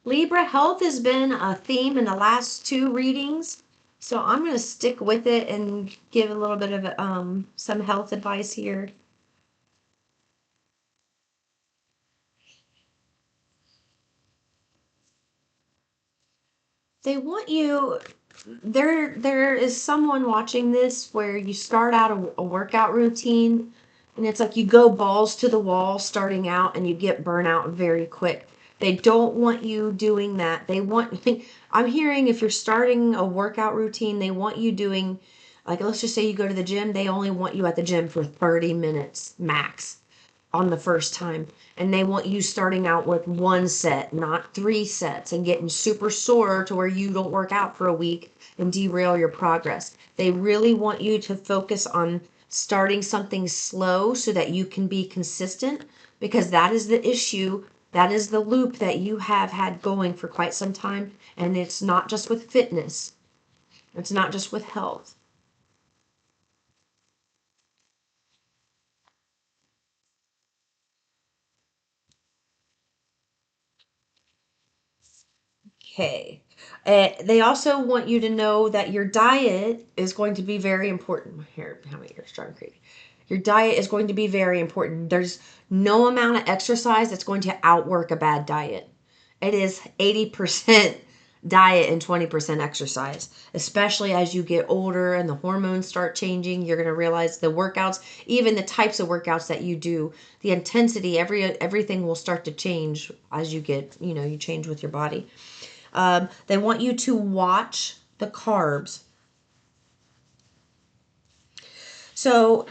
Libra, health has been a theme in the last two readings. So I'm going to stick with it and give a little bit of some health advice here. They want you, there is someone watching this where you start out a workout routine and it's like you go balls to the wall starting out and you get burnout very quick. They don't want you doing that. They want, I'm hearing if you're starting a workout routine, they want you doing, like, let's just say you go to the gym, they only want you at the gym for 30 minutes max on the first time. And they want you starting out with one set, not three sets, and getting super sore to where you don't work out for a week and derail your progress. They really want you to focus on starting something slow so that you can be consistent, because that is the issue. That is the loop that you have had going for quite some time. And it's not just with fitness, it's not just with health. Okay. They also want you to know that your diet is going to be very important. Here, how many years starting crazy? Your diet is going to be very important. There's no amount of exercise that's going to outwork a bad diet. It is 80% diet and 20% exercise. Especially as you get older and the hormones start changing, you're going to realize the workouts, even the types of workouts that you do, the intensity, everything will start to change as you get, you change with your body. They want you to watch the carbs. So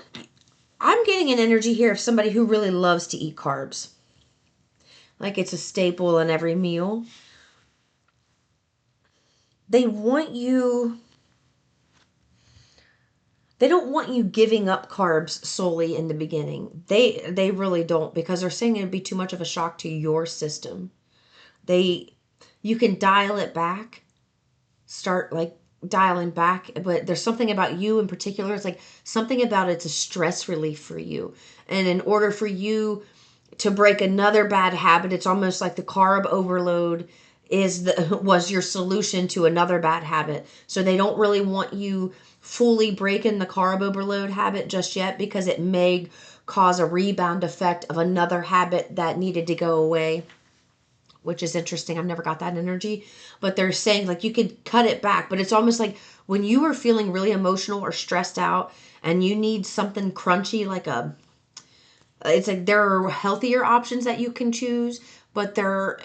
I'm getting an energy here of somebody who really loves to eat carbs. Like it's a staple in every meal. They want you, they don't want you giving up carbs solely in the beginning. They really don't, because they're saying it'd be too much of a shock to your system. They You can dial it back, start like dialing back, but there's something about you in particular, it's like something about it's a stress relief for you. And in order for you to break another bad habit, it's almost like the carb overload was your solution to another bad habit. So they don't really want you fully breaking the carb overload habit just yet, because it may cause a rebound effect of another habit that needed to go away, which is interesting. I've never got that energy, but they're saying like you could cut it back, but it's almost like when you are feeling really emotional or stressed out and you need something crunchy, like it's like there are healthier options that you can choose, but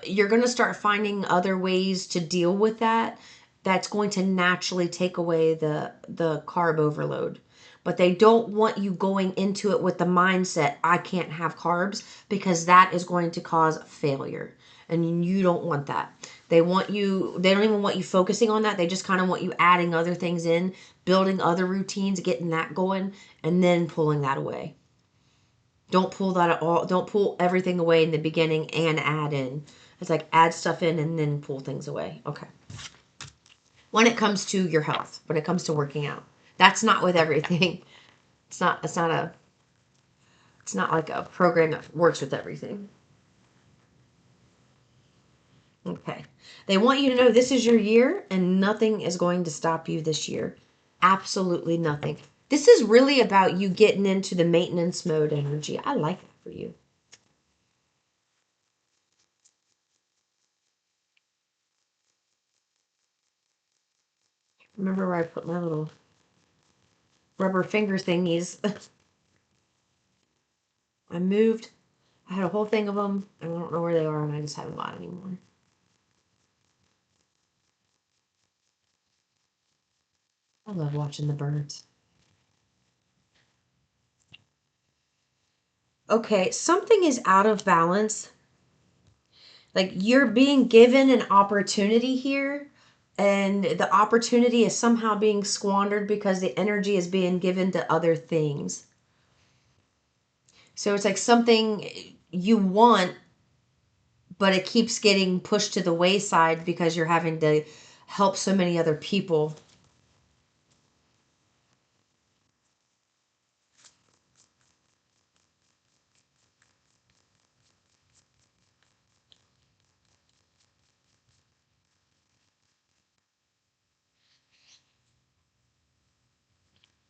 you're going to start finding other ways to deal with that. That's going to naturally take away the carb overload. But they don't want you going into it with the mindset, I can't have carbs, because that is going to cause failure. And you don't want that. They don't even want you focusing on that. They just kind of want you adding other things in, building other routines, getting that going, and then pulling that away. Don't pull that at all. Don't pull everything away in the beginning and add in. It's like add stuff in and then pull things away. Okay. When it comes to your health, when it comes to working out, that's not with everything. It's not like a program that works with everything. Okay. They want you to know this is your year and nothing is going to stop you this year. Absolutely nothing. This is really about you getting into the maintenance mode energy. I like that for you. Remember where I put my little rubber finger thingies? I moved. I had a whole thing of them, and I don't know where they are, and I just haven't got anymore. I love watching the birds. Okay, something is out of balance. Like you're being given an opportunity here, and the opportunity is somehow being squandered because the energy is being given to other things. So it's like something you want, but it keeps getting pushed to the wayside because you're having to help so many other people.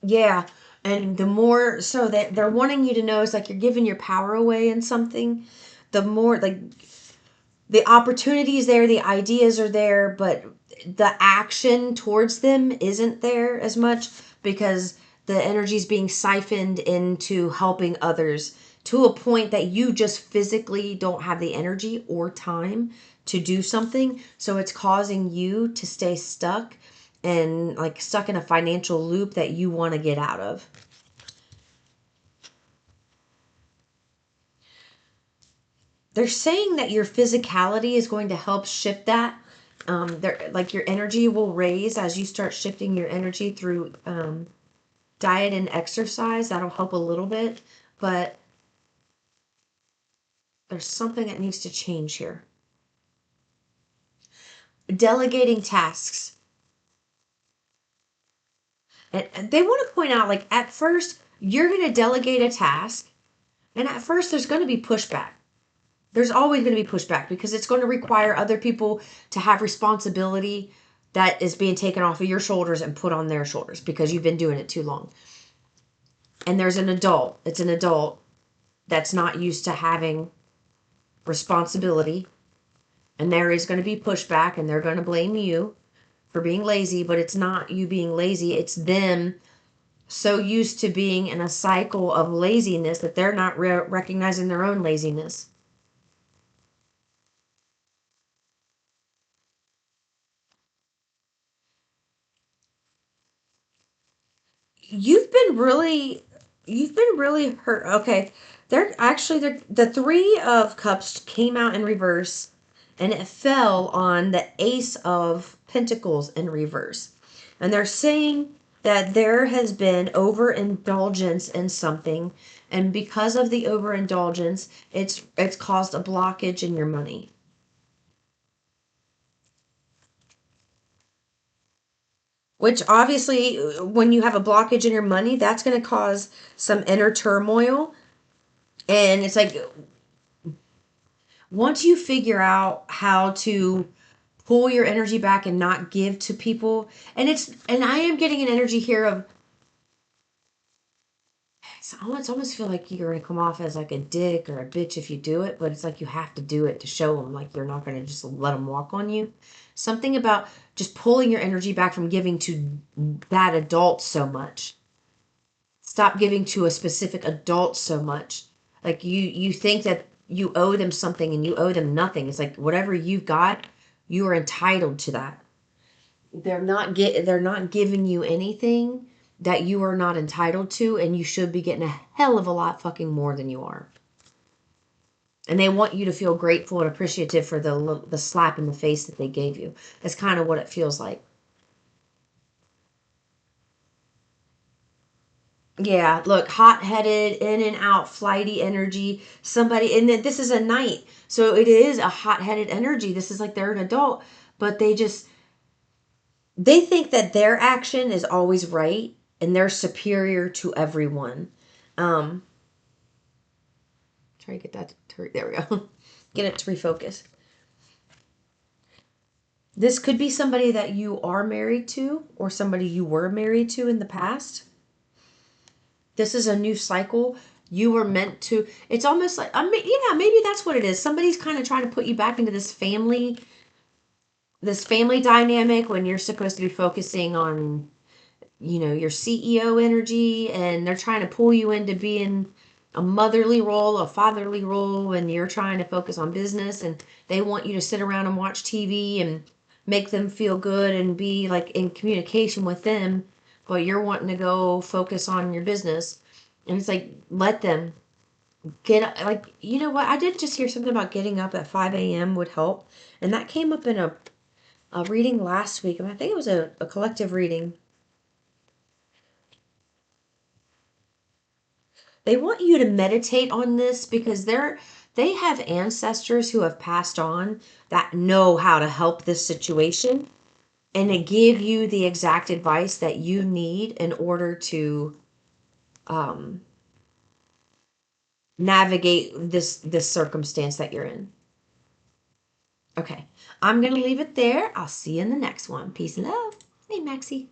Yeah. And the more so that they're wanting you to know, it's like you're giving your power away in something. The more like the opportunities there, the ideas are there, but the action towards them isn't there as much because the energy is being siphoned into helping others to a point that you just physically don't have the energy or time to do something. So it's causing you to stay stuck and like stuck in a financial loop that you want to get out of. They're saying that your physicality is going to help shift that. Like your energy will raise as you start shifting your energy through diet and exercise. That'll help a little bit, but there's something that needs to change here. Delegating tasks. And they want to point out, like, at first, you're going to delegate a task, and at first, there's going to be pushback. There's always going to be pushback because it's going to require other people to have responsibility that is being taken off of your shoulders and put on their shoulders because you've been doing it too long. And there's an adult. It's an adult that's not used to having responsibility. And there is going to be pushback and they're going to blame you for being lazy, but it's not you being lazy. It's them so used to being in a cycle of laziness that they're not recognizing their own laziness. You've been really hurt. Okay. The 3 of Cups came out in reverse and it fell on the Ace of Pentacles in reverse. And they're saying that there has been overindulgence in something, and because of the overindulgence, it's caused a blockage in your money. Which obviously, when you have a blockage in your money, that's going to cause some inner turmoil. And it's like once you figure out how to pull your energy back and not give to people, and I am getting an energy here of it's almost feel like you're gonna come off as like a dick or a bitch if you do it, but it's like you have to do it to show them like you're not gonna just let them walk on you. Something about just pulling your energy back from giving to that adult so much. Stop giving to a specific adult so much. Like you think that you owe them something and you owe them nothing. It's like whatever you've got, you are entitled to that. They're not giving you anything that you are not entitled to, and you should be getting a hell of a lot fucking more than you are. And they want you to feel grateful and appreciative for the slap in the face that they gave you. That's kind of what it feels like. Yeah, look, hot-headed, in and out, flighty energy. Somebody, and then this is a knight, so it is a hot-headed energy. This is like they're an adult, but they think that their action is always right and they're superior to everyone. Um, try to get that to, there we go. Get it to refocus. This could be somebody that you are married to or somebody you were married to in the past. This is a new cycle. You were meant to, it's almost like, I mean, yeah, maybe that's what it is. Somebody's kind of trying to put you back into this family dynamic when you're supposed to be focusing on, your CEO energy, and they're trying to pull you into being a motherly role, a fatherly role, and you're trying to focus on business, and they want you to sit around and watch TV and make them feel good and be like in communication with them, but you're wanting to go focus on your business. And it's like, let them get, like, you know what? I did just hear something about getting up at 5 a.m. would help. And that came up in a reading last week. And I think it was a collective reading. They want you to meditate on this because they have ancestors who have passed on that know how to help this situation and to give you the exact advice that you need in order to um, navigate this circumstance that you're in. Okay, I'm gonna leave it there. I'll see you in the next one. Peace and love. Hey, Maxie.